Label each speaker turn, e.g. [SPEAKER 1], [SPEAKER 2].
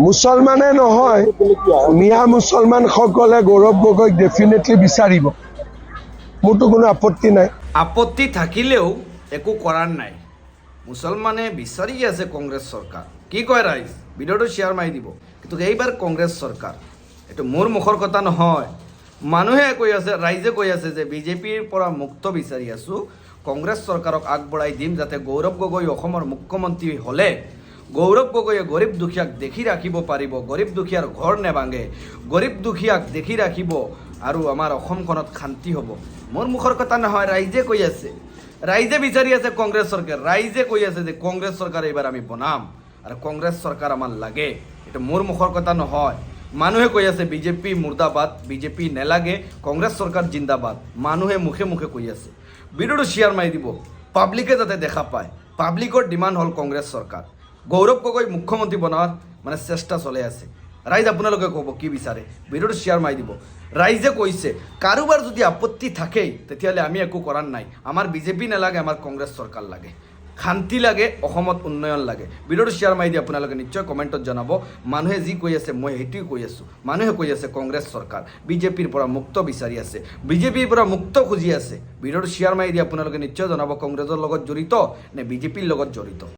[SPEAKER 1] মুছলমানে নহয়, মিয়া মুছলমান সকলে গৌৰৱ গগৈক ডেফিনেটলি বিচাৰিব। মোৰতো কোনো আপত্তি নাই।
[SPEAKER 2] আপত্তি থাকিলেও একো কৰাৰ নাই। মুছলমানে বিচাৰি আছে কংগ্ৰেছ চৰকাৰ। কি কয় ৰাইজ? ভিডিঅ'টো শ্বেয়াৰ মাৰি দিব। কিন্তু এইবাৰ কংগ্ৰেছ চৰকাৰ, এইটো মোৰ মুখৰ কথা নহয়, মানুহে কৈ আছে, ৰাইজে কৈ আছে যে বিজেপিৰ পৰা মুক্ত বিচাৰি আছোঁ, কংগ্ৰেছ চৰকাৰক আগবঢ়াই দিম, যাতে গৌৰৱ গগৈ অসমৰ মুখ্যমন্ত্ৰী হ'লে গৌৰৱ গগৈয়ে গৰীব দুখীয়াক দেখি ৰাখিব পাৰিব, গৰীব দুখীয়াৰ ঘৰ নেভাঙে, গৰীব দুখীয়াক দেখি ৰাখিব আৰু আমাৰ অসমখনত শান্তি হ'ব। মোৰ মুখৰ কথা নহয়, ৰাইজে কৈ আছে, ৰাইজে বিচাৰি আছে কংগ্ৰেছ চৰকাৰ, ৰাইজে কৈ আছে যে কংগ্ৰেছ চৰকাৰ এইবাৰ আমি বনাম আৰু কংগ্ৰেছ চৰকাৰ আমাৰ লাগে। এইটো মোৰ মুখৰ কথা নহয়, মানুহে কৈ আছে বিজেপি মুৰ্দাবাদ, বিজেপি নেলাগে, কংগ্ৰেছ চৰকাৰ জিন্দাবাদ। মানুহে মুখে মুখে কৈ আছে। ভিডিঅ'টো শ্বেয়াৰ মাৰি দিব, পাব্লিকে যাতে দেখা পায়। পাব্লিকৰ ডিমাণ্ড হ'ল কংগ্ৰেছ চৰকাৰ, গৌৰৱ গগৈ মুখ্যমন্ত্ৰী বনোৱাৰ মানে চেষ্টা চলাই আছে। ৰাইজ আপোনালোকে ক'ব কি বিচাৰে, ভিডিঅ'টো শ্বেয়াৰ মাৰি দিব। ৰাইজে কৈছে কাৰোবাৰ যদি আপত্তি থাকেই তেতিয়াহ'লে আমি একো কৰাৰ নাই, আমাৰ বিজেপি নালাগে, আমাৰ কংগ্ৰেছ চৰকাৰ লাগে, শান্তি লাগে, অসমত উন্নয়ন লাগে। ভিডিঅ'টো শ্বেয়াৰ মাৰি দি আপোনালোকে নিশ্চয় কমেণ্টত জনাব। মানুহে যি কৈ আছে মই সেইটোৱে কৈ আছোঁ। মানুহে কৈ আছে কংগ্ৰেছ চৰকাৰ বিজেপিৰ পৰা মুক্ত বিচাৰি আছে, বিজেপিৰ পৰা মুক্ত খুজি আছে। ভিডিঅ'টো শ্বেয়াৰ মাৰি দি আপোনালোকে নিশ্চয় জনাব কংগ্ৰেছৰ লগত জড়িত নে বিজেপিৰ লগত জড়িত।